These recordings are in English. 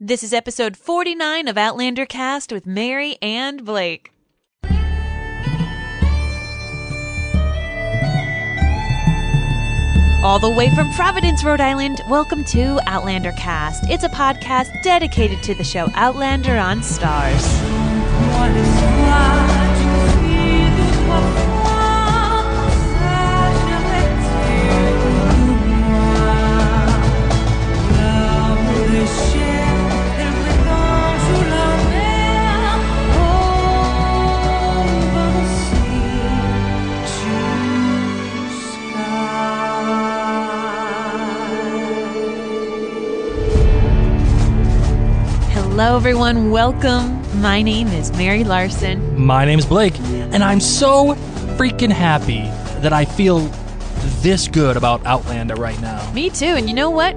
This is episode 49 of Outlander Cast with Mary and Blake. All the way from Providence, Rhode Island, welcome to Outlander Cast. It's a podcast dedicated to the show Outlander on Stars. Hello, everyone. Welcome. My name is Mary Larson. My name's Blake, and I'm so freaking happy that I feel this good about Outlander right now. Me too. And you know what?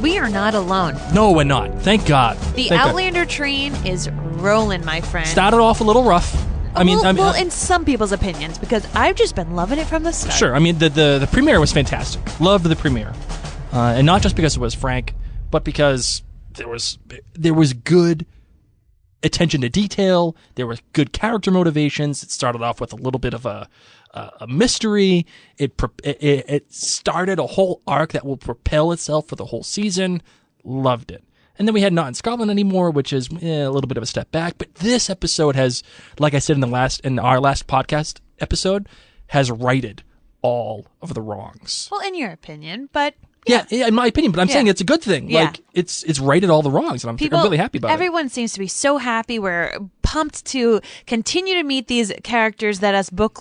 We are not alone. No, we're not. Thank God. The Outlander train is rolling, my friend. Started off a little rough. Well, in some people's opinions, because I've just been loving it from the start. Sure. I mean, the premiere was fantastic. Loved the premiere. And not just because it was Frank, but because there was good attention to detail. There were good character motivations. It started off with a little bit of a mystery. It started a whole arc that will propel itself for the whole season. Loved it. And then we had Not in Scotland Anymore, which is a little bit of a step back. But this episode has, like I said in our last podcast episode, has righted all of the wrongs. Well, in your opinion, but yeah, in my opinion, but I'm saying it's a good thing. Yeah. Like, it's righted all the wrongs, and I'm really happy about everyone seems to be so happy. We're pumped to continue to meet these characters that us book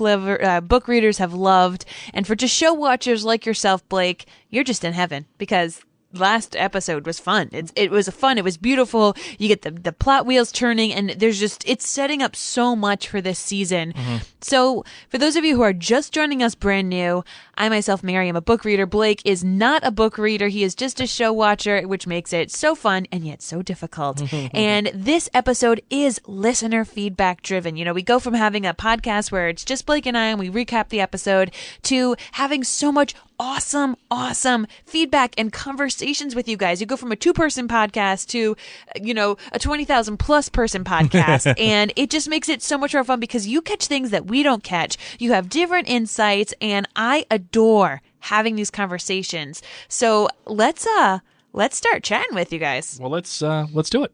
readers have loved. And for just show watchers like yourself, Blake, you're just in heaven because last episode was fun. It was fun. It was beautiful. You get the plot wheels turning, and it's setting up so much for this season. Mm-hmm. So for those of you who are just joining us brand new, I myself, Mary, am a book reader. Blake is not a book reader. He is just a show watcher, which makes it so fun and yet so difficult. And this episode is listener feedback driven. You know, we go from having a podcast where it's just Blake and I and we recap the episode to having so much awesome feedback and conversations with you guys. You go from a 2-person podcast to, a 20,000 plus person podcast. And it just makes it so much more fun because you catch things that we don't catch. You have different insights, and I adore having these conversations. So let's start chatting with you guys. Well, let's do it.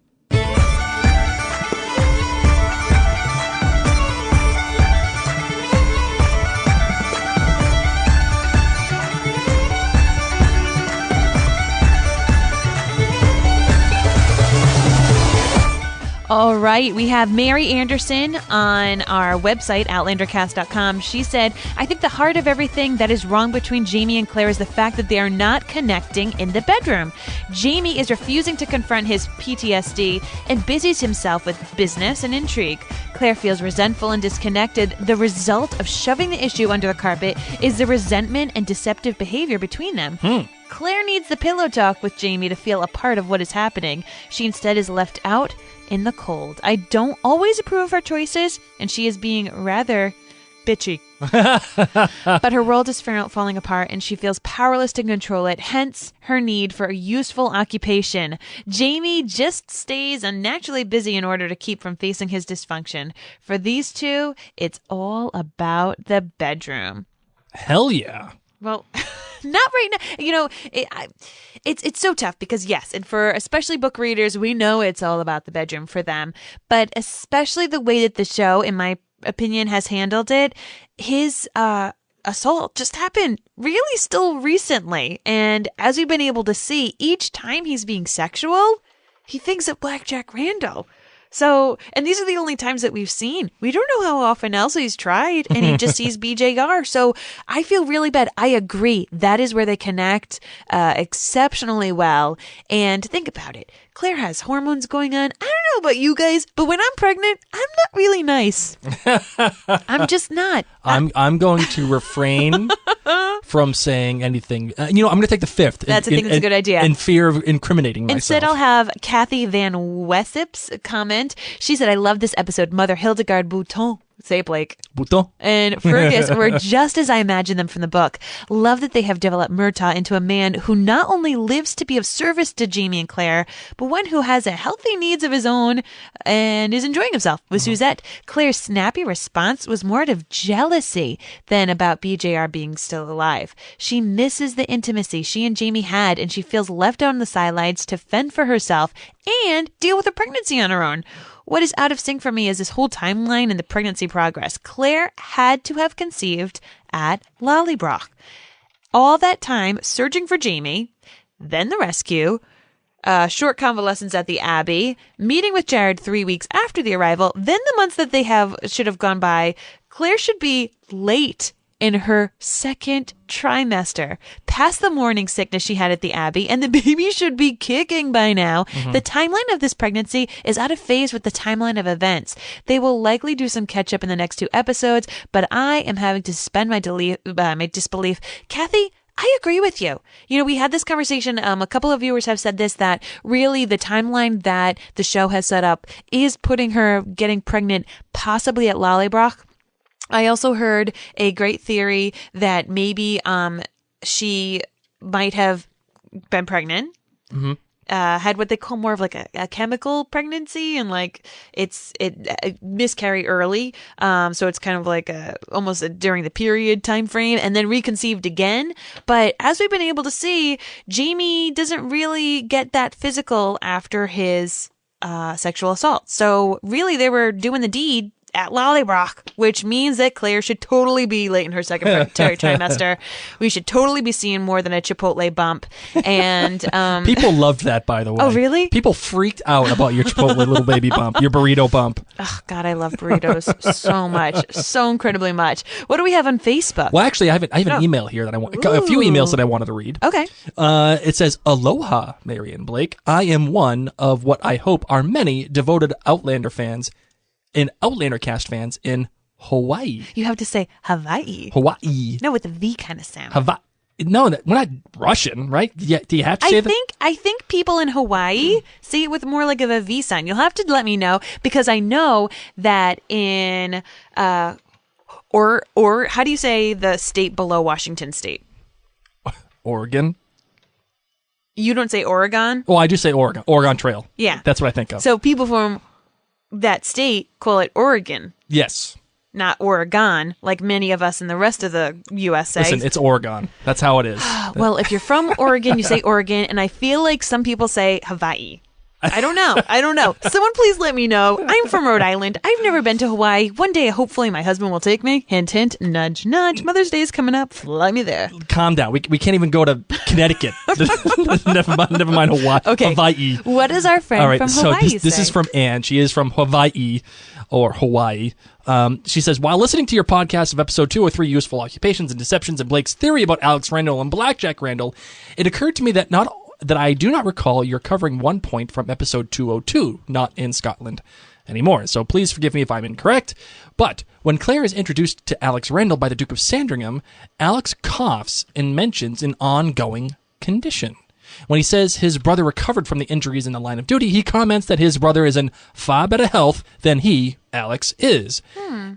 All right, we have Mary Anderson on our website, outlandercast.com. She said, I think the heart of everything that is wrong between Jamie and Claire is the fact that they are not connecting in the bedroom. Jamie is refusing to confront his PTSD and busies himself with business and intrigue. Claire feels resentful and disconnected. The result of shoving the issue under the carpet is the resentment and deceptive behavior between them. Claire needs the pillow talk with Jamie to feel a part of what is happening. She instead is left out in the cold. I don't always approve of her choices, and she is being rather bitchy. But her world is falling apart, and she feels powerless to control it, hence her need for a useful occupation. Jamie just stays unnaturally busy in order to keep from facing his dysfunction. For these two, it's all about the bedroom. Hell yeah. Well, not right now. It's so tough because, yes, and for especially book readers, we know it's all about the bedroom for them. But especially the way that the show, in my opinion, has handled it, his assault just happened really still recently. And as we've been able to see, each time he's being sexual, he thinks of Blackjack Randall. So, and these are the only times that we've seen. We don't know how often else he's tried, and he just sees BJR. So I feel really bad. I agree. That is where they connect exceptionally well. And think about it. Claire has hormones going on. I don't know about you guys, but when I'm pregnant, I'm not really nice. I'm just not. I'm going to refrain from saying anything. I'm going to take the fifth. I think that's a good idea. In fear of incriminating myself. Instead, I'll have Cathy Van Wessip's comment. She said, I love this episode. Mother Hildegard Bouton Say it, Blake. Puto. And Fergus were just as I imagined them from the book. Love that they have developed Murtaugh into a man who not only lives to be of service to Jamie and Claire, but one who has a healthy needs of his own and is enjoying himself with Suzette. Claire's snappy response was more out of jealousy than about BJR being still alive. She misses the intimacy she and Jamie had, and she feels left out on the sidelines to fend for herself and deal with a pregnancy on her own. What is out of sync for me is this whole timeline and the pregnancy progress. Claire had to have conceived at Lallybroch. All that time searching for Jamie, then the rescue, short convalescence at the Abbey, meeting with Jared 3 weeks after the arrival, then the months that they should have gone by. Claire should be late in her second trimester, past the morning sickness she had at the Abbey, and the baby should be kicking by now. The timeline of this pregnancy is out of phase with the timeline of events. They will likely do some catch up in the next 2 episodes, but I am having to suspend my disbelief. Cathy, I agree with you. You know, we had this conversation. A couple of viewers have said this, that really the timeline that the show has set up is putting her getting pregnant possibly at Lallybroch. I also heard a great theory that maybe she might have been pregnant, had what they call more of like a chemical pregnancy, and like it miscarried early, so it's kind of like almost during the period time frame, and then reconceived again. But as we've been able to see, Jamie doesn't really get that physical after his sexual assault. So really, they were doing the deed at Lallybroch, which means that Claire should totally be late in her second trimester. We should totally be seeing more than a Chipotle bump. And people loved that, by the way. Oh, really? People freaked out about your Chipotle little baby bump, your burrito bump. Oh, God, I love burritos so much, so incredibly much. What do we have on Facebook? Well, actually, I have an email here that I want, a few emails that I wanted to read. Okay. It says, "Aloha, Marion Blake. I am one of what I hope are many devoted Outlander fans and Outlander cast fans in Hawaii." You have to say Hawaii. Hawaii. No, with a V kind of sound. Hawaii. No, we're not Russian, right? Yeah, do you have to say that? I think people in Hawaii say it with more like of a V sound. You'll have to let me know, because I know that in or how do you say the state below Washington State? Oregon. You don't say Oregon? Oh, I do say Oregon. Oregon Trail. Yeah. That's what I think of. So people from that state call it Oregon. Yes. Not Oregon, like many of us in the rest of the USA. Listen, it's Oregon. That's how it is. Well, if you're from Oregon, you say Oregon, and I feel like some people say Hawaii. I don't know. Someone please let me know. I'm from Rhode Island. I've never been to Hawaii. One day, hopefully, my husband will take me. Hint, hint, nudge, nudge. Mother's Day is coming up. Fly me there. Calm down. We can't even go to Connecticut. never mind Hawaii. Okay. Hawaii. What does our friend from Hawaii say? This is from Anne. She is from Hawaii. She says, "While listening to your podcast of episode 203, Useful Occupations and Deceptions, and Blake's theory about Alex Randall and Blackjack Randall, it occurred to me that I do not recall you're covering one point from episode 202, not in Scotland anymore. So please forgive me if I'm incorrect. But when Claire is introduced to Alex Randall by the Duke of Sandringham, Alex coughs and mentions an ongoing condition. When he says his brother recovered from the injuries in the line of duty, he comments that his brother is in far better health than he, Alex, is.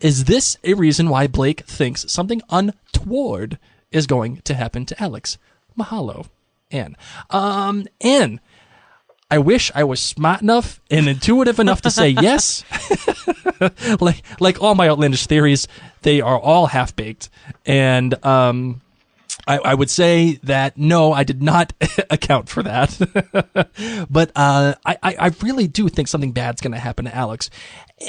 Is this a reason why Blake thinks something untoward is going to happen to Alex? Mahalo, Anne." Anne, I wish I was smart enough and intuitive enough to say yes. like all my outlandish theories, they are all half-baked. And I would say that, no, I did not account for that. But I really do think something bad's going to happen to Alex.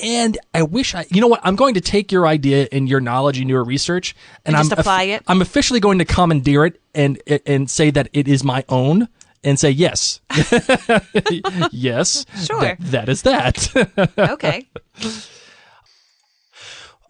And I wish you know what? I'm going to take your idea and your knowledge and your research, and just apply it. I'm officially going to commandeer it and say that it is my own, and say yes. Yes. Sure. That is that. Okay.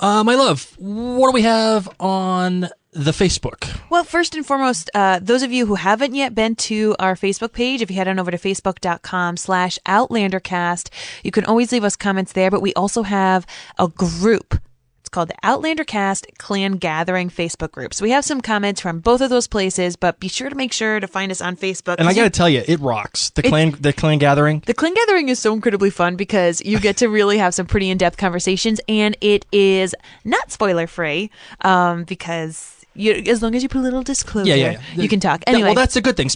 My love, what do we have on the Facebook? Well, first and foremost, those of you who haven't yet been to our Facebook page, if you head on over to facebook.com/OutlanderCast, you can always leave us comments there, but we also have a group. It's called the Outlander Cast Clan Gathering Facebook group. So we have some comments from both of those places, but be sure to find us on Facebook. And I got to tell you, it rocks. The clan gathering. The clan gathering is so incredibly fun because you get to really have some pretty in-depth conversations, and it is not spoiler-free because as long as you put a little disclosure, you can talk. Anyway, well, that's a good thing.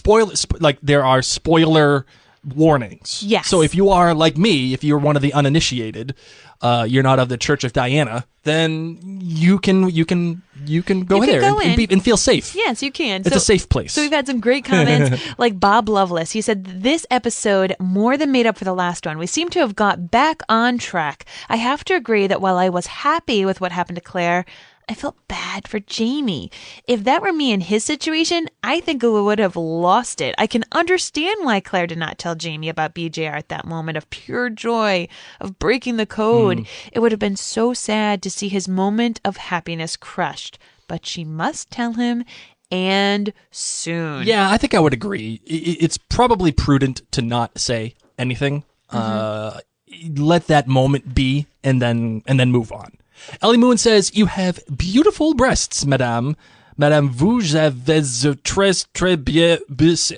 There are spoiler warnings. Yes. So if you are like me, if you're one of the uninitiated, you're not of the Church of Diana, then you can go there and feel safe. Yes, you can. It's a safe place. So we've had some great comments, like Bob Lovelace. He said, this episode more than made up for the last one. We seem to have got back on track. I have to agree that while I was happy with what happened to Claire, I felt bad for Jamie. If that were me in his situation, I think I would have lost it. I can understand why Claire did not tell Jamie about BJR at that moment of pure joy, of breaking the code. It would have been so sad to see his moment of happiness crushed. But she must tell him, and soon. Yeah, I think I would agree. It's probably prudent to not say anything. Let that moment be, and then move on. Ellie Moon says, you have beautiful breasts, madame. Madame, vous avez très bien baissé.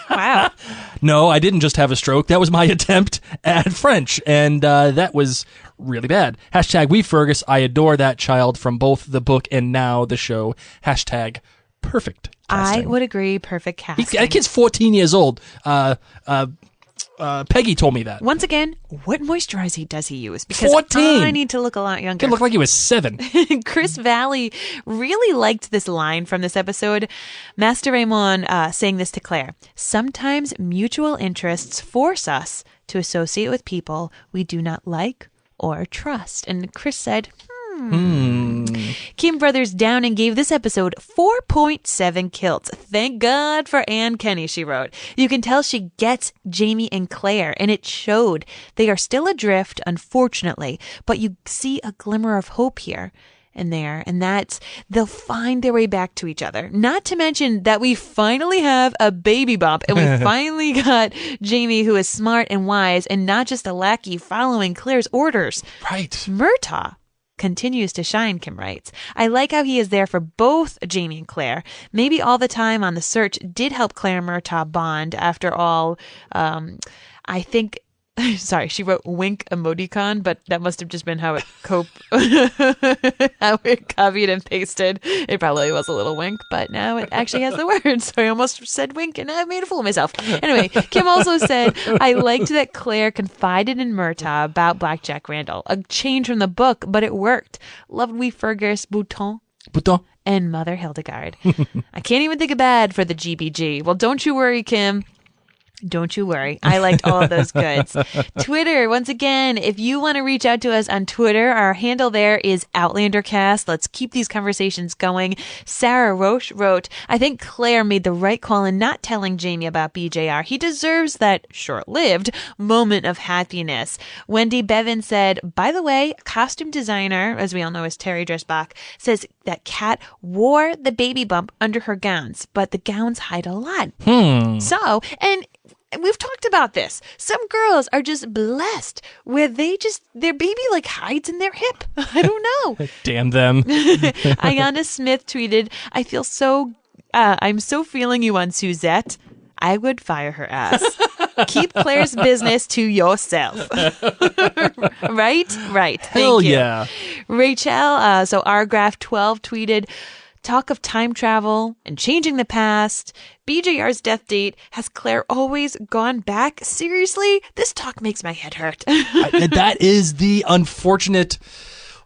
Wow. No, I didn't just have a stroke. That was my attempt at French, and that was really bad. Hashtag we Fergus. I adore that child from both the book and now the show. Hashtag perfect casting. I would agree. Perfect casting. That kid's 14 years old. Peggy told me that. Once again, what moisturizer does he use? Because 14. I need to look a lot younger. Kid looked like he was 7. Chris Valley really liked this line from this episode. Master Raymond saying this to Claire. Sometimes mutual interests force us to associate with people we do not like or trust. And Chris said, Kim Brothers Downing gave this episode 4.7 kilts. Thank God for Anne Kenny, she wrote. You can tell she gets Jamie and Claire, and it showed. They are still adrift, unfortunately, but you see a glimmer of hope here and there, and that's they'll find their way back to each other. Not to mention that we finally have a baby bump, and we finally got Jamie, who is smart and wise and not just a lackey following Claire's orders. Right. Murtaugh continues to shine, Kim writes. I like how he is there for both Jamie and Claire. Maybe all the time on the search did help Claire and Murtaugh bond. After all, I think... Sorry, she wrote wink emoticon, but that must have just been how it how it copied and pasted. It probably was a little wink, but now it actually has the word. So I almost said wink and I made a fool of myself. Anyway, Kim also said, I liked that Claire confided in Murtaugh about Blackjack Randall. A change from the book, but it worked. Loved we Fergus Bouton. And Mother Hildegard. I can't even think of bad for the GBG. Well, don't you worry, Kim. Don't you worry. I liked all of those goods. Twitter, once again, if you want to reach out to us on Twitter, our handle there is OutlanderCast. Let's keep these conversations going. Sarah Roche wrote, I think Claire made the right call in not telling Jamie about BJR. He deserves that short-lived moment of happiness. Wendy Bevan said, by the way, costume designer, as we all know is Terry Dresbach, says that Kat wore the baby bump under her gowns, but the gowns hide a lot. So, and we've talked about this. Some girls are just blessed where their baby like hides in their hip. I don't know. Damn them. Ayanna Smith tweeted, I'm so feeling you on Suzette. I would fire her ass. Keep Claire's business to yourself. Right? Hell Thank you. Yeah. Rachel, so rgraph12 tweeted, talk of time travel and changing the past. BJR's death date. Has Claire always gone back? Seriously? This talk makes my head hurt. That is the unfortunate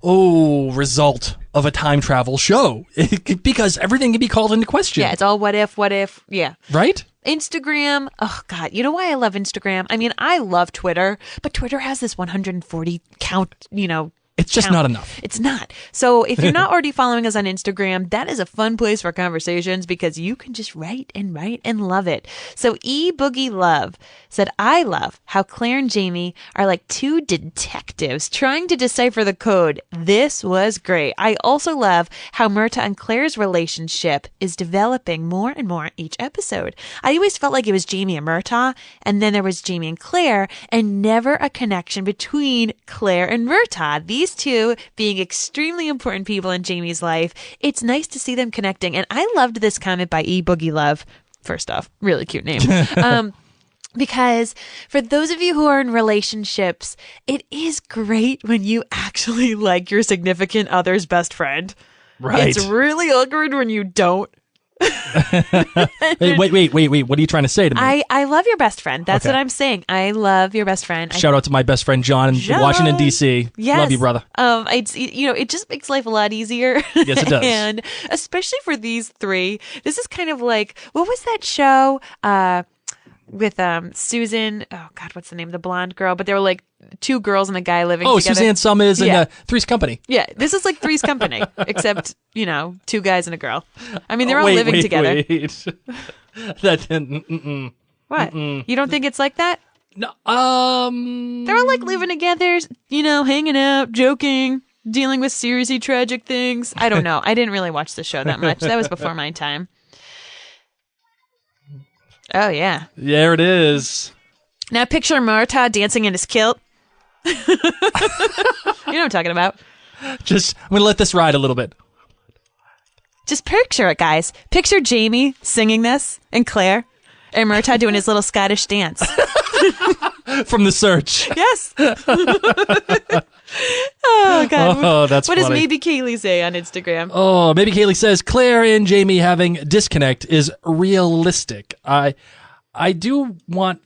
result of a time travel show. Because everything can be called into question. Yeah, it's all what if. Yeah. Right? Instagram. Oh, God. You know why I love Instagram? I mean, I love Twitter, but Twitter has this 140 count, It's just not enough. It's not. So if you're not already following us on Instagram, that is a fun place for conversations because you can just write and love it. So Boogie Love said, I love how Claire and Jamie are like two detectives trying to decipher the code. This was great. I also love how Murtaugh and Claire's relationship is developing more and more each episode. I always felt like it was Jamie and Murtaugh, and then there was Jamie and Claire, and never a connection between Claire and Murtaugh. These these two being extremely important people in Jamie's life, it's nice to see them connecting. And I loved this comment by E. Boogie Love. First off, really cute name. Because for those of you who are in relationships, it is great when you actually like your significant other's best friend. Right. It's really awkward when you don't. Hey, wait. What are you trying to say to me? I love your best friend. That's Okay. what I'm saying. I love your best friend. Shout out to my best friend John in Washington, D.C. Yes. Love you, brother. It's it just makes life a lot easier. Yes, it does. And especially for these three, this is kind of like, what was that show with Susan? Oh God, what's the name? The blonde girl. But they were like two girls and a guy living together. Suzanne Summers and Yeah. Three's Company. Yeah, this is like Three's Company, except, two guys and a girl. I mean, they're all living together. Wait. That didn't. What? You don't think it's like that? No. They're all like living together, hanging out, joking, dealing with seriously tragic things. I don't know. I didn't really watch the show that much. That was before my time. Oh, yeah. There it is. Now picture Marta dancing in his kilt. You know what I'm talking about. I'm going to let this ride a little bit. Just picture it, guys. Picture Jamie singing this and Claire and Murtaugh doing his little Scottish dance. From The Search. Yes. Oh, God. Oh, that's What funny. does Maybe Kaylee say on Instagram? Oh, maybe Kaylee says Claire and Jamie having disconnect is realistic. I do want.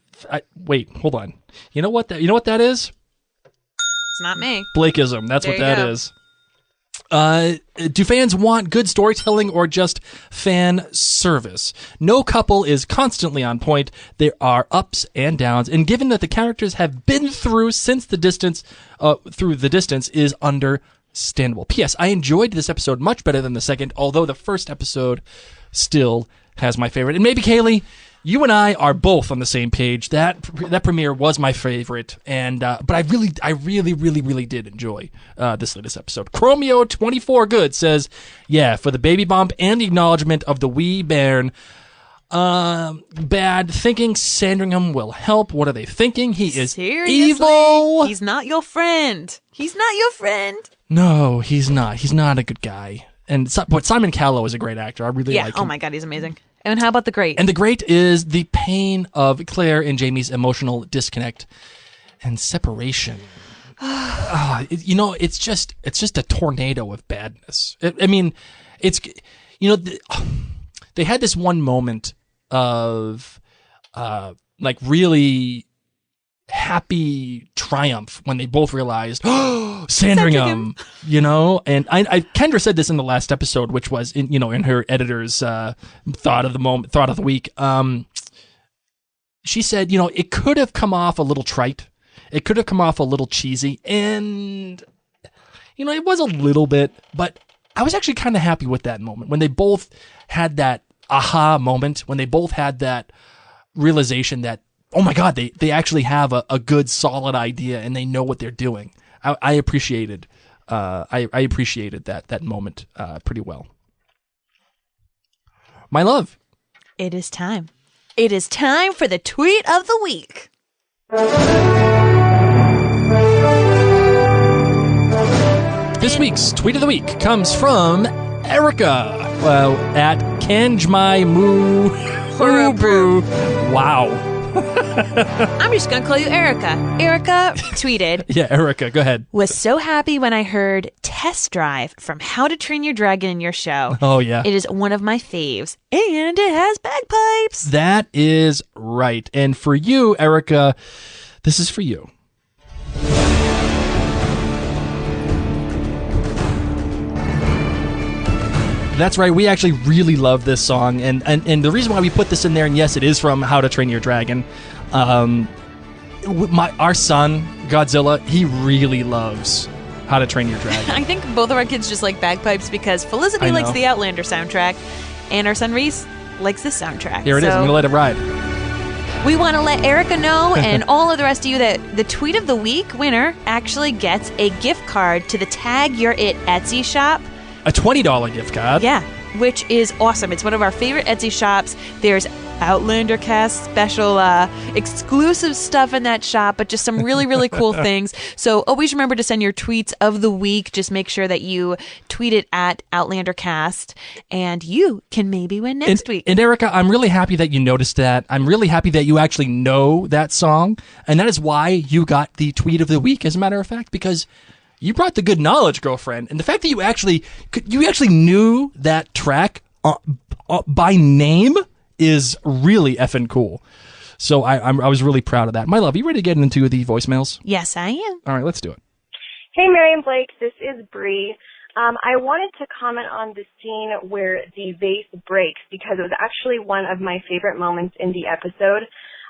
Wait, hold on. You know what that is? It's not me. Blakeism. That's There what you that go. is. Do fans want good storytelling or just fan service? No couple is constantly on point. There are ups and downs, and given that the characters have been through the distance is understandable. P.S. I enjoyed this episode much better than the second, although the first episode still has my favorite. And maybe Kaylee, you and I are both on the same page. That premiere was my favorite, and but I really did enjoy this latest episode. Chromeo24 Good says, yeah, for the baby bump and the acknowledgement of the wee bairn. Bad thinking Sandringham will help. What are they thinking? He is Seriously? evil. He's not your friend. He's not your friend. No, he's not. He's not a good guy. But Simon Callow is a great actor. I really like him. Oh my God, he's amazing. And how about the great? And the great is the pain of Claire and Jamie's emotional disconnect and separation. It's just a tornado of badness. They had this one moment of really happy triumph when they both realized, Sandringham, and Kendra said this in the last episode, which was in her editor's thought of the week. She said, it could have come off a little trite. It could have come off a little cheesy, and it was a little bit, but I was actually kind of happy with that moment when they both had that aha moment, when they both had that realization that, oh my God, they actually have a good, solid idea and they know what they're doing. I appreciated I appreciated that moment pretty well. My love. It is time. It is time for the tweet of the week. This week's tweet of the week comes from Erica. At Kanjmai Brew. Wow. I'm just going to call you Erica. Erica tweeted, Yeah, Erica, go ahead. was so happy when I heard Test Drive from How to Train Your Dragon in your show. Oh, yeah. It is one of my faves, and it has bagpipes. That is right. And for you, Erica, this is for you. That's right. We actually really love this song, and the reason why we put this in there, and yes, it is from How to Train Your Dragon. Our son Godzilla, he really loves How to Train Your Dragon. I think both of our kids just like bagpipes because Felicity likes the Outlander soundtrack, and our son Reese likes this soundtrack. Here it is. I'm gonna let it ride. We want to let Erica know, and all of the rest of you, that the Tweet of the Week winner actually gets a gift card to the Tag Your It Etsy shop. A $20 gift card. Yeah, which is awesome. It's one of our favorite Etsy shops. There's Outlander cast special exclusive stuff in that shop, but just some really, really cool things. So always remember to send your tweets of the week. Just make sure that you tweet it at OutlanderCast, and you can maybe win next week. And Erica, I'm really happy that you noticed that. I'm really happy that you actually know that song, and that is why you got the tweet of the week, as a matter of fact, because you brought the good knowledge, girlfriend. And the fact that you actually knew that track by name is really effing cool. So I was really proud of that. My love, you ready to get into the voicemails? Yes, I am. All right, let's do it. Hey, Marion Blake, this is Bree. I wanted to comment on the scene where the vase breaks because it was actually one of my favorite moments in the episode.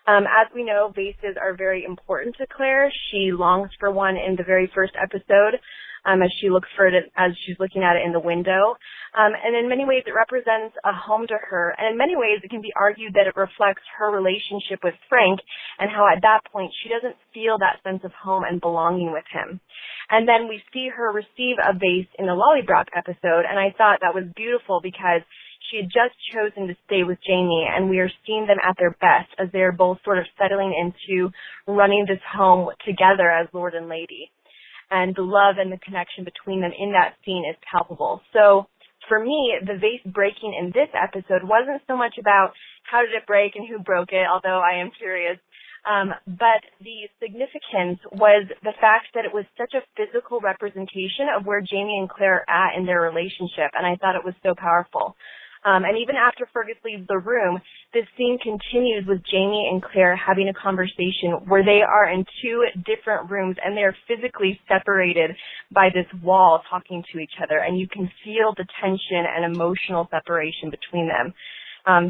As we know, vases are very important to Claire. She longs for one in the very first episode. As she looks for it as she's looking at it in the window. And in many ways, it represents a home to her. And in many ways, it can be argued that it reflects her relationship with Frank and how at that point she doesn't feel that sense of home and belonging with him. And then we see her receive a vase in the Lollybrock episode, and I thought that was beautiful because she had just chosen to stay with Jamie, and we are seeing them at their best as they are both sort of settling into running this home together as Lord and Lady. And the love and the connection between them in that scene is palpable. So for me, the vase breaking in this episode wasn't so much about how did it break and who broke it, although I am curious. But the significance was the fact that it was such a physical representation of where Jamie and Claire are at in their relationship, and I thought it was so powerful. And even after Fergus leaves the room, this scene continues with Jamie and Claire having a conversation where they are in two different rooms and they're physically separated by this wall talking to each other. And you can feel the tension and emotional separation between them.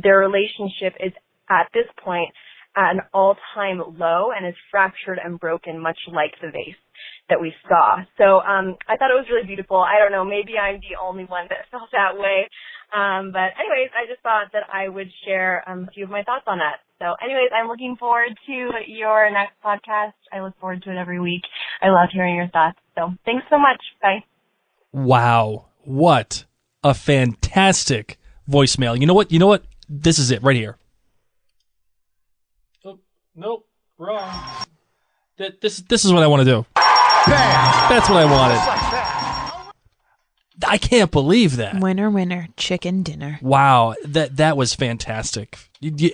Their relationship is at this point at an all-time low and is fractured and broken, much like the vase that we saw. So I thought it was really beautiful. I don't know, maybe I'm the only one that felt that way. But anyways, I just thought that I would share a few of my thoughts on that. So anyways, I'm looking forward to your next podcast. I look forward to it every week. I love hearing your thoughts. So thanks so much. Bye. Wow. What a fantastic voicemail. You know what? This is it right here. Oh, nope. Wrong. This is what I want to do. That's what I wanted. I can't believe that. Winner, winner, chicken dinner. Wow, that was fantastic.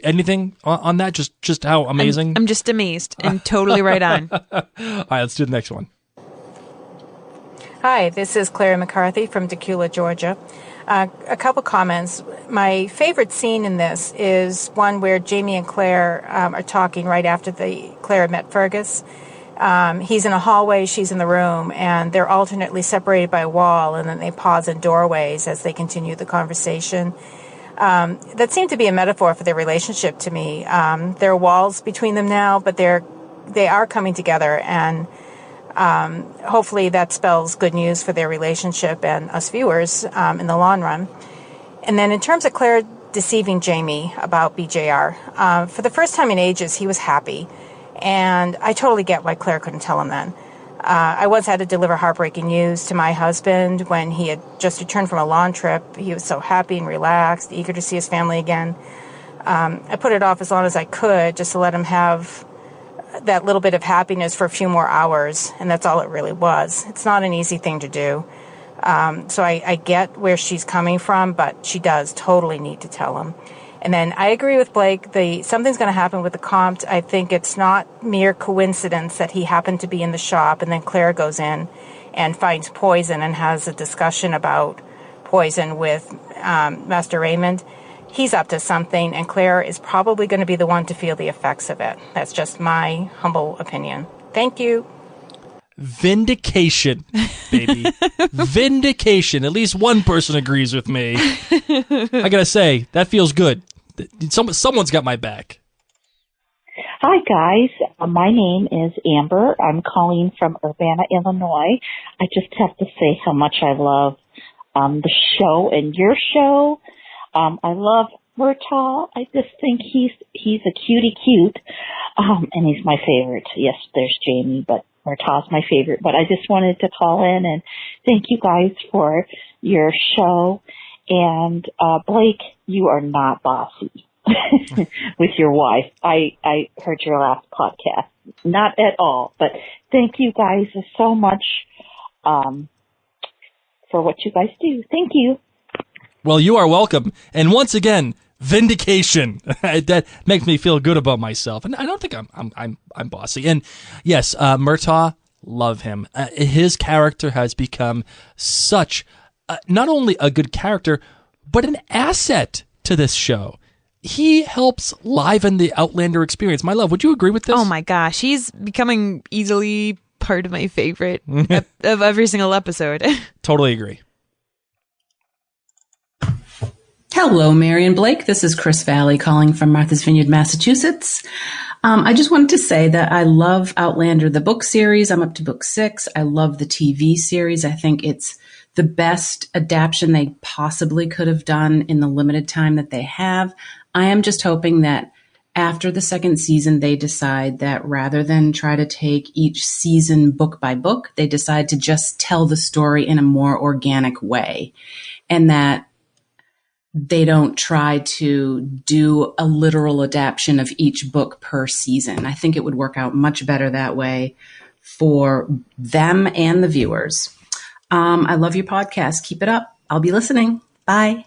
Anything on that? Just how amazing? I'm just amazed and totally right on. All right, let's do the next one. Hi, this is Claire McCarthy from Decula, Georgia. A couple comments. My favorite scene in this is one where Jamie and Claire are talking right after Claire met Fergus. He's in a hallway, she's in the room, and they're alternately separated by a wall, and then they pause in doorways as they continue the conversation. That seemed to be a metaphor for their relationship to me. There are walls between them now, but they are coming together, and hopefully that spells good news for their relationship and us viewers in the long run. And then in terms of Claire deceiving Jamie about BJR, for the first time in ages, he was happy. And I totally get why Claire couldn't tell him then. I once had to deliver heartbreaking news to my husband when he had just returned from a lawn trip. He was so happy and relaxed, eager to see his family again. I put it off as long as I could just to let him have that little bit of happiness for a few more hours, and that's all it really was. It's not an easy thing to do. So I get where she's coming from, but she does totally need to tell him. And then I agree with Blake, something's going to happen with the Comte. I think it's not mere coincidence that he happened to be in the shop and then Claire goes in and finds poison and has a discussion about poison with Master Raymond. He's up to something, and Claire is probably going to be the one to feel the effects of it. That's just my humble opinion. Thank you. Vindication, baby. Vindication. At least one person agrees with me. I gotta say, that feels good. Someone's got my back. Hi, guys. My name is Amber. I'm calling from Urbana, Illinois. I just have to say how much I love the show and your show. I love Murtaugh. I just think he's a cutie cute, and he's my favorite. Yes, there's Jamie, but Murtaugh's my favorite. But I just wanted to call in and thank you guys for your show. And Blake, you are not bossy. with your wife. I heard your last podcast. Not at all, but thank you guys so much for what you guys do. Thank you. Well, you are welcome. And once again, vindication. That makes me feel good about myself. And I don't think I'm bossy. And yes, Murtaugh, love him. His character has become such not only a good character, but an asset to this show. He helps liven the Outlander experience. My love, would you agree with this? Oh my gosh, he's becoming easily part of my favorite of every single episode. Totally agree. Hello, Marion Blake. This is Kris Valley calling from Martha's Vineyard, Massachusetts. I just wanted to say that I love Outlander, the book series. I'm up to book 6. I love the TV series. I think it's the best adaptation they possibly could have done in the limited time that they have. I am just hoping that after the second season, they decide that rather than try to take each season book by book, they decide to just tell the story in a more organic way, and that they don't try to do a literal adaptation of each book per season. I think it would work out much better that way for them and the viewers. I love your podcast. Keep it up. I'll be listening. Bye.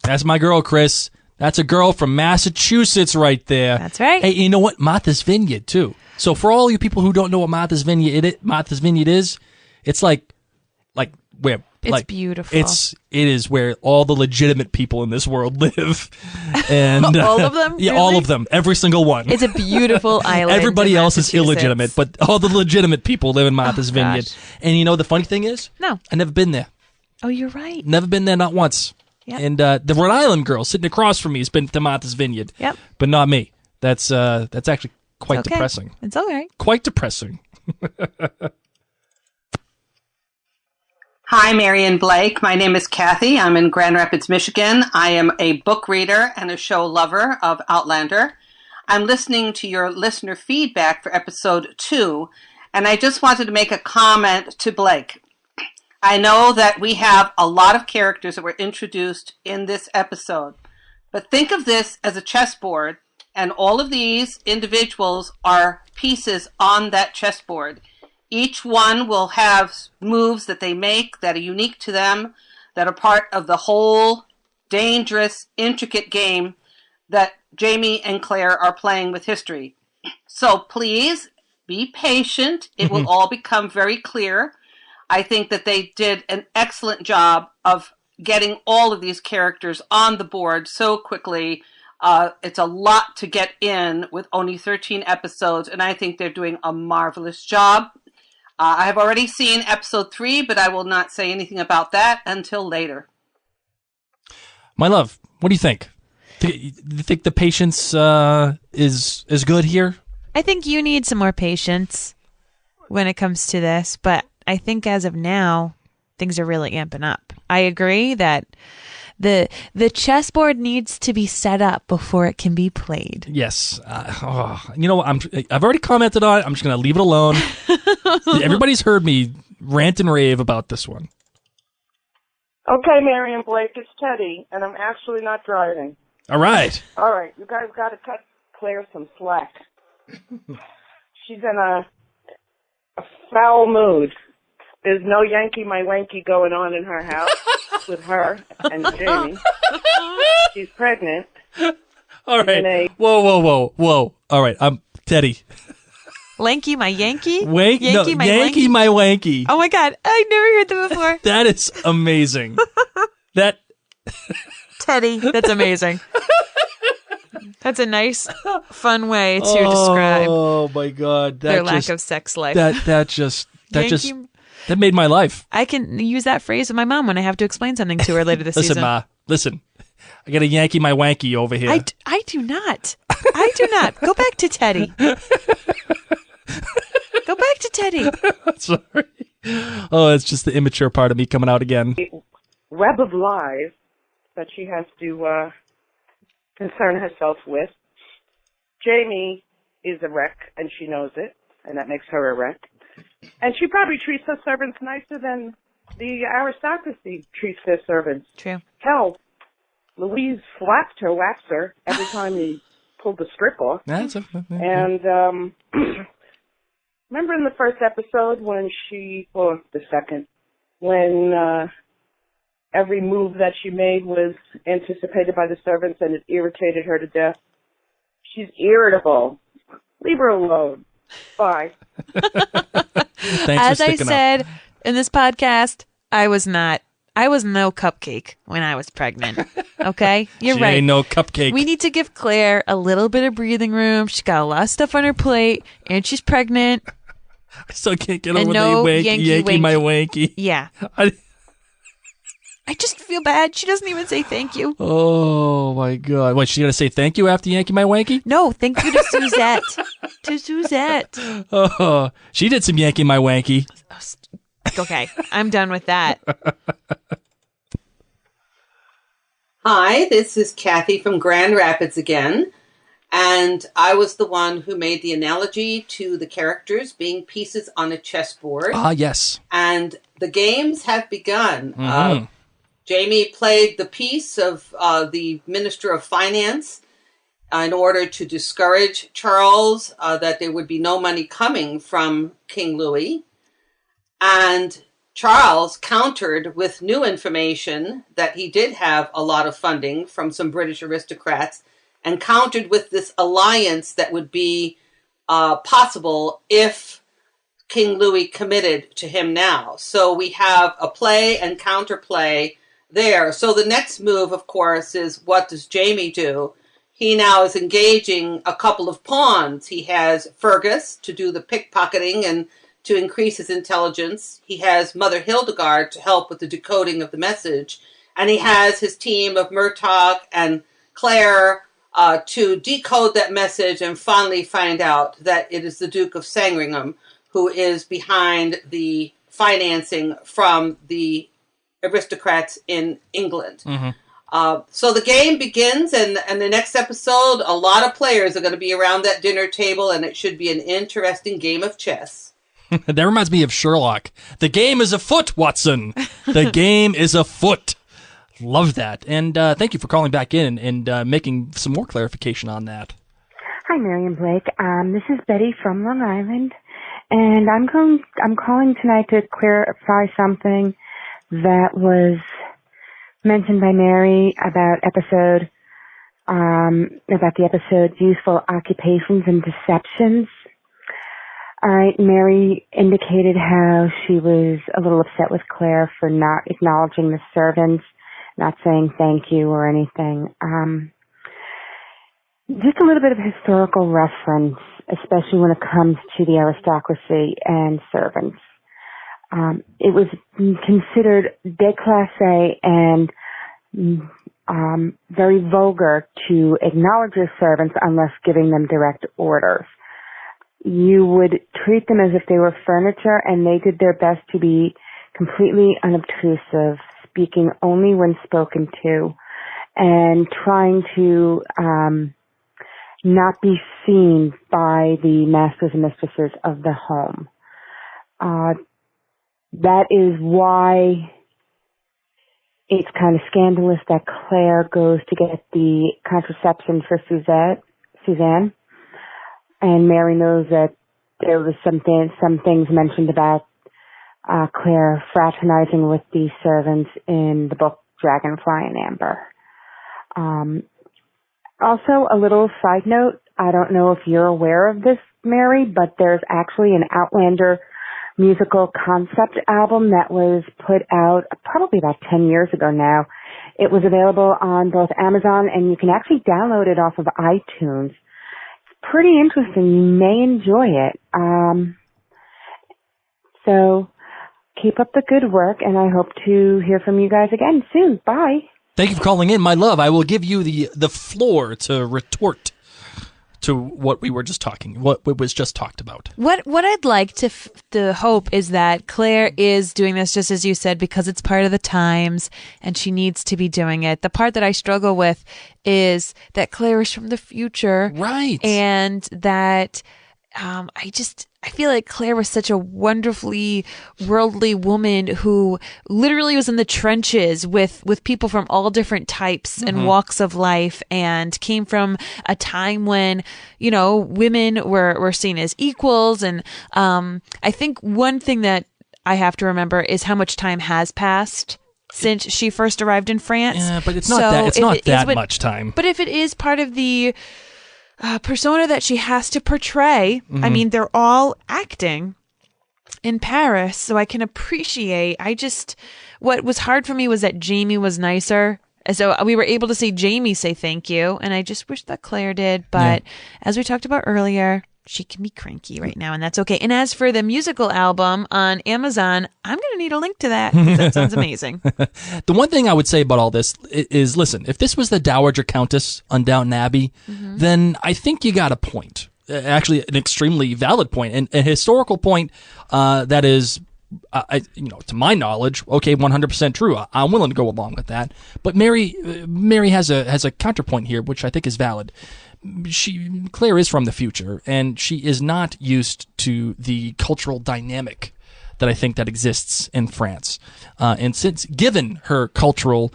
That's my girl, Kris. That's a girl from Massachusetts right there. That's right. Hey, you know what? Martha's Vineyard, too. So for all you people who don't know what Martha's Vineyard is, it's like where... It's beautiful. It is where all the legitimate people in this world live. And all of them? Yeah, really? all of them. Every single one. It's a beautiful island. Everybody else is illegitimate, but all the legitimate people live in Martha's Vineyard. Gosh. And you know the funny thing is? No. I've never been there. Oh, you're right. Never been there, not once. Yep. And the Rhode Island girl sitting across from me has been to Martha's Vineyard. Yep. But not me. That's actually quite Okay. depressing. It's all right. Quite depressing. Hi, Marion Blake. My name is Cathy. I'm in Grand Rapids, Michigan. I am a book reader and a show lover of Outlander. I'm listening to your listener feedback for episode 2, and I just wanted to make a comment to Blake. I know that we have a lot of characters that were introduced in this episode, but think of this as a chessboard, and all of these individuals are pieces on that chessboard. Each one will have moves that they make that are unique to them, that are part of the whole dangerous, intricate game that Jamie and Claire are playing with history. So please be patient. It will all become very clear. I think that they did an excellent job of getting all of these characters on the board so quickly. It's a lot to get in with only 13 episodes, and I think they're doing a marvelous job. I have already seen episode 3, but I will not say anything about that until later. My love, what do you think? Do you think the patience is good here? I think you need some more patience when it comes to this, but I think as of now, things are really amping up. I agree that the chessboard needs to be set up before it can be played. Yes. You know what? I've already commented on it. I'm just going to leave it alone. Everybody's heard me rant and rave about this one. Okay, Marion Blake, it's Teddy, and I'm actually not driving. All right. All right, you guys got to cut Claire some slack. She's in a foul mood. There's no Yankee my wanky going on in her house with her and Jamie. She's pregnant. All right. Whoa. All right. I'm Teddy. Lanky my Yankee? Yankee my wanky. Oh my God. I never heard that before. That is amazing. Teddy, that's amazing. That's a nice, fun way to describe Oh my God. their lack of sex life. That made my life. I can use that phrase with my mom when I have to explain something to her later this Listen, season. Ma, listen. I got a Yankee my wanky over here. I do not. I do not. Go back to Teddy. Go back to Teddy. Sorry. Oh, it's just the immature part of me coming out again. Web of lies that she has to concern herself with. Jamie is a wreck, and she knows it, and that makes her a wreck. And she probably treats her servants nicer than the aristocracy treats their servants. True. Hell, Louise slapped her waxer every time he pulled the strip off. That's And remember in the first episode when the second, when every move that she made was anticipated by the servants and it irritated her to death? She's irritable. Leave her alone. Bye. As I said in this podcast, I was no cupcake when I was pregnant. Okay? You're she right. Ain't no cupcake. We need to give Claire a little bit of breathing room. She's got a lot of stuff on her plate, and she's pregnant. I still can't get over no the Yankee my wanky. Yeah. I just feel bad. She doesn't even say thank you. Oh, my God. What, she's going to say thank you after Yankee my wanky? No, thank you to Suzette. To Suzette. Oh, she did some Yankee my wanky. Okay, I'm done with that. Hi, this is Cathy from Grand Rapids again. And I was the one who made the analogy to the characters being pieces on a chessboard. Ah, yes. And the games have begun. Mm-hmm. Jamie played the piece of the Minister of Finance in order to discourage Charles that there would be no money coming from King Louis. And Charles countered with new information that he did have a lot of funding from some British aristocrats, and countered with this alliance that would be possible if King Louis committed to him now. So we have a play and counterplay there. So the next move, of course, is what does Jamie do? He now is engaging a couple of pawns. He has Fergus to do the pickpocketing and to increase his intelligence. He has Mother Hildegard to help with the decoding of the message. And he has his team of Murtagh and Claire to decode that message and finally find out that it is the Duke of Sandringham who is behind the financing from the aristocrats in England. Mm-hmm. So the game begins, and the next episode, a lot of players are going to be around that dinner table, and it should be an interesting game of chess. That reminds me of Sherlock. The game is afoot, Watson. The game is afoot. Love that. And thank you for calling back in and making some more clarification on that. Hi, Marion Blake. This is Betty from Long Island, and I'm calling tonight to clarify something that was mentioned by Mary about the episode Useful Occupations and Deceptions. All right, Mary indicated how she was a little upset with Claire for not acknowledging the servants, not saying thank you or anything. Just a little bit of historical reference, especially when it comes to the aristocracy and servants. It was considered déclassé and very vulgar to acknowledge your servants unless giving them direct orders. You would treat them as if they were furniture, and they did their best to be completely unobtrusive, speaking only when spoken to, and trying to not be seen by the masters and mistresses of the home. That is why it's kind of scandalous that Claire goes to get the contraception for Suzanne. And Mary knows that there was some things mentioned about Claire fraternizing with the servants in the book Dragonfly and Amber. Also, a little side note, I don't know if you're aware of this, Mary, but there's actually an Outlander musical concept album that was put out probably about 10 years ago now. It was available on both Amazon, and you can actually download it off of iTunes. It's pretty interesting. You may enjoy it. So keep up the good work, and I hope to hear from you guys again soon. Bye. Thank you for calling in, my love. I will give you the floor to retort to what we were just what was just talked about. What I'd like to hope is that Claire is doing this, just as you said, because it's part of the times and she needs to be doing it. The part that I struggle with is that Claire is from the future. Right. And that I feel like Claire was such a wonderfully worldly woman who literally was in the trenches with people from all different types and walks of life, and came from a time when, women were seen as equals. And I think one thing that I have to remember is how much time has passed since she first arrived in France. Yeah, but it's not that much time. But if it is part of the persona that she has to portray, I mean, they're all acting in Paris, so I can appreciate. What was hard for me was that Jamie was nicer. And so we were able to see Jamie say thank you, and I just wish that Claire did. But as we talked about earlier, she can be cranky right now, and that's okay. And as for the musical album on Amazon, I'm going to need a link to that, because that sounds amazing. The one thing I would say about all this is, listen, if this was the Dowager Countess on Downton Abbey, then I think you got a point. Actually, an extremely valid point, and a historical point that is, to my knowledge, okay, 100% true. I'm willing to go along with that. But Mary has a counterpoint here, which I think is valid. Claire is from the future, and she is not used to the cultural dynamic that I think that exists in France. And since, given her cultural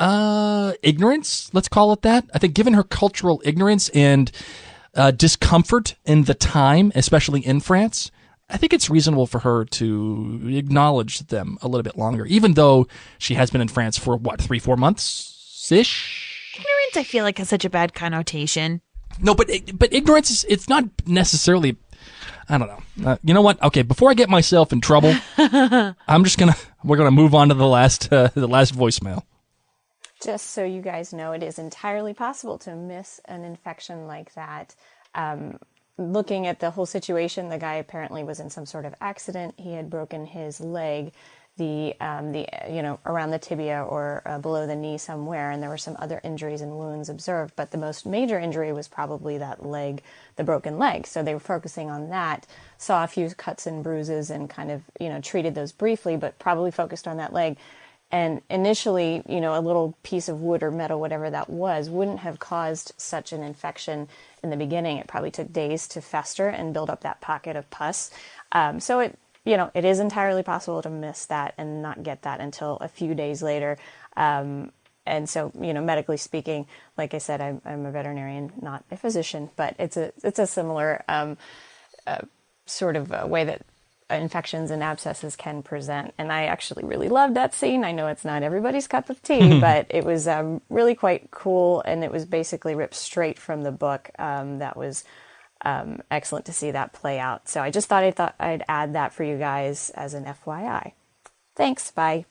ignorance, let's call it that, I think given her cultural ignorance and discomfort in the time, especially in France, I think it's reasonable for her to acknowledge them a little bit longer, even though she has been in France for, 3-4 months-ish? Ignorance, I feel like, has such a bad connotation. No, but ignorance it's not necessarily. I don't know. You know what? Okay, before I get myself in trouble, we're gonna move on to the last voicemail. Just so you guys know, it is entirely possible to miss an infection like that. Looking at the whole situation, the guy apparently was in some sort of accident. He had broken his leg, around the tibia or below the knee somewhere, and there were some other injuries and wounds observed. But the most major injury was probably that leg, the broken leg. So they were focusing on that, saw a few cuts and bruises and kind of, treated those briefly, but probably focused on that leg. And initially, a little piece of wood or metal, whatever that was, wouldn't have caused such an infection in the beginning. It probably took days to fester and build up that pocket of pus. So it is entirely possible to miss that and not get that until a few days later. And so, medically speaking, like I said, I'm a veterinarian, not a physician, but it's a similar sort of way that infections and abscesses can present. And I actually really loved that scene. I know it's not everybody's cup of tea, but it was really quite cool. And it was basically ripped straight from the book. That was excellent to see that play out. So I just thought I'd add that for you guys as an FYI. Thanks. Bye.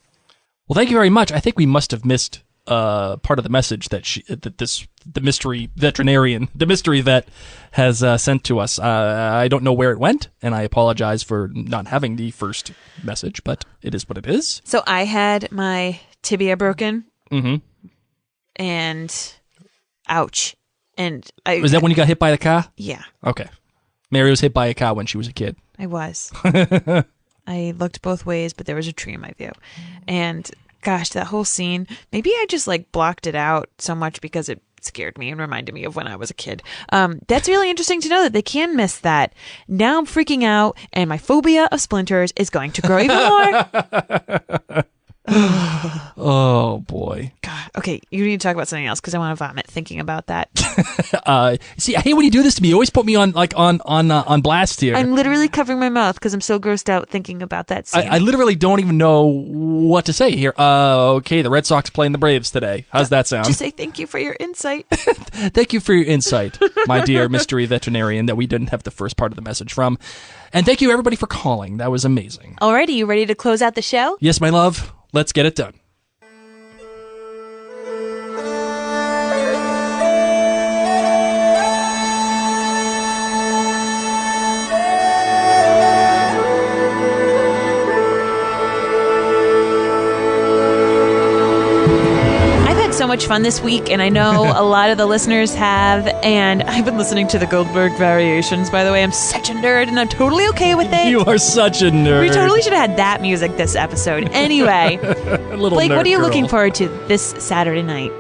Well, thank you very much. I think we must have missed part of the message that the mystery veterinarian, the mystery vet, has sent to us. I don't know where it went, and I apologize for not having the first message, but it is what it is. So I had my tibia broken, and ouch. And was that when you got hit by the car? Yeah. Okay. Mary was hit by a car when she was a kid. I was. I looked both ways, but there was a tree in my view. And gosh, that whole scene, maybe I just blocked it out so much because it scared me and reminded me of when I was a kid. That's really interesting to know that they can miss that. Now I'm freaking out, and my phobia of splinters is going to grow even more. Oh boy. God. Okay, you need to talk about something else because I want to vomit thinking about that. See, I hate when you do this to me. You always put me on on blast here. I'm literally covering my mouth because I'm so grossed out thinking about that scene. I literally don't even know what to say here. Okay, the Red Sox playing the Braves today. How's that sound? Just say thank you for your insight. Thank you for your insight, my dear mystery veterinarian that we didn't have the first part of the message from. And thank you everybody for calling. That was amazing. Alrighty, you ready to close out the show? Yes, my love. Let's get it done. So much fun this week, and I know a lot of the listeners have, and I've been listening to the Goldberg Variations, by the way. I'm such a nerd, and I'm totally okay with it. You are such a nerd. We totally should have had that music this episode. Anyway, Blake, what are you looking forward to this Saturday night?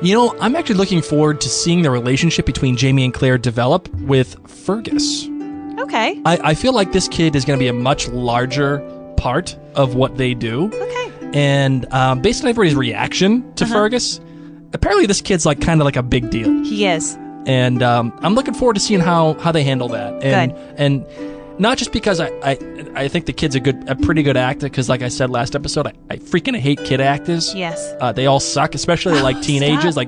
I'm actually looking forward to seeing the relationship between Jamie and Claire develop with Fergus. Okay. I feel like this kid is going to be a much larger part of what they do. Okay. And based on everybody's reaction to Fergus, apparently this kid's kind of a big deal. He is. And I'm looking forward to seeing how they handle that. And, Good. And not just because I think the kid's a pretty good actor, because like I said last episode, I freaking hate kid actors. Yes. They all suck, especially teenagers. Stop.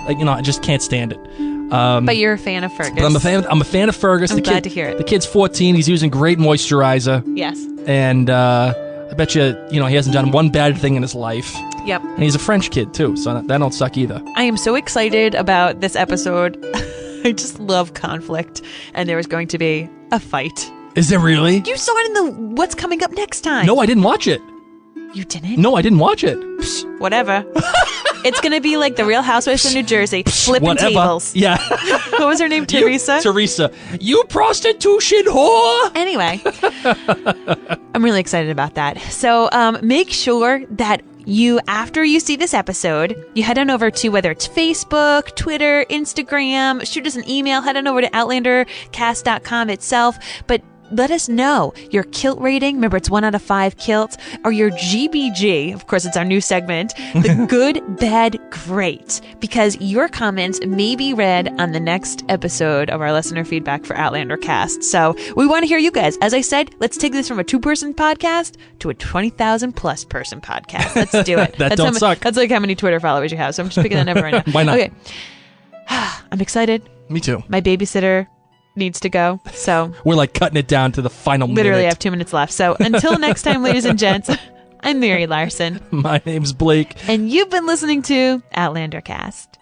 I just can't stand it. But you're a fan of Fergus. But I'm a fan of Fergus. I'm glad to hear it. The kid's 14. He's using great moisturizer. Yes. And I bet you, he hasn't done one bad thing in his life. Yep. And he's a French kid, too, so that don't suck either. I am so excited about this episode. I just love conflict. And there was going to be a fight. Is there really? You saw it in the What's Coming Up Next Time. No, I didn't watch it. You didn't? No, I didn't watch it. Psh, whatever. It's going to be like the Real Housewives of New Jersey, flipping whatever. tables. Yeah. What was her name? Teresa? Teresa. You prostitution whore! Anyway, I'm really excited about that. So make sure that after you see this episode, you head on over to whether it's Facebook, Twitter, Instagram, shoot us an email, head on over to outlandercast.com itself. But let us know your kilt rating. Remember, it's 1 out of 5 kilts. Or your GBG. Of course, it's our new segment. The good, bad, great. Because your comments may be read on the next episode of our listener feedback for Outlander Cast. So we want to hear you guys. As I said, let's take this from a 2-person podcast to a 20,000+ person podcast. Let's do it. That don't suck. That's like how many Twitter followers you have. So I'm just picking that number right now. Why not? Okay. I'm excited. Me too. My babysitter needs to go, so we're cutting it down to the final literally minute. I have 2 minutes left. So until next time, ladies and gents, I'm Mary Larson. My name's Blake. And you've been listening to Outlander Cast.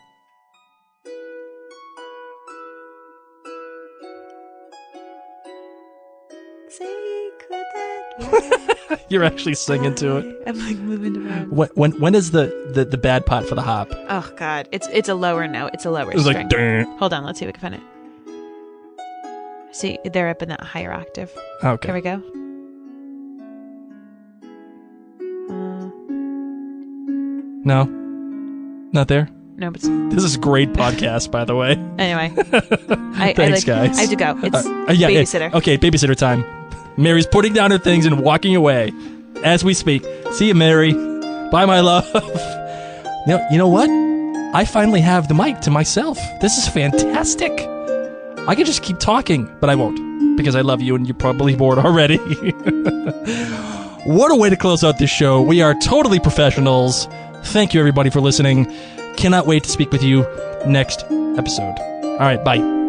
You're actually singing to it. I'm moving around. When is the bad part for the hop? Oh God, it's a lower note. It's a lower It's string. Durr. Hold on, let's see if we can find it. See, they're up in that higher octave. Okay. Here we go. No, not there. No, but This is great podcast, by the way. Anyway, Thanks, guys. I have to go. It's Yeah, babysitter. Okay, babysitter time. Mary's putting down her things and walking away as we speak. See you, Mary. Bye, my love. You know what? I finally have the mic to myself. This is fantastic. I could just keep talking, but I won't, because I love you and you're probably bored already. What a way to close out this show. We are totally professionals. Thank you, everybody, for listening. Cannot wait to speak with you next episode. All right, bye.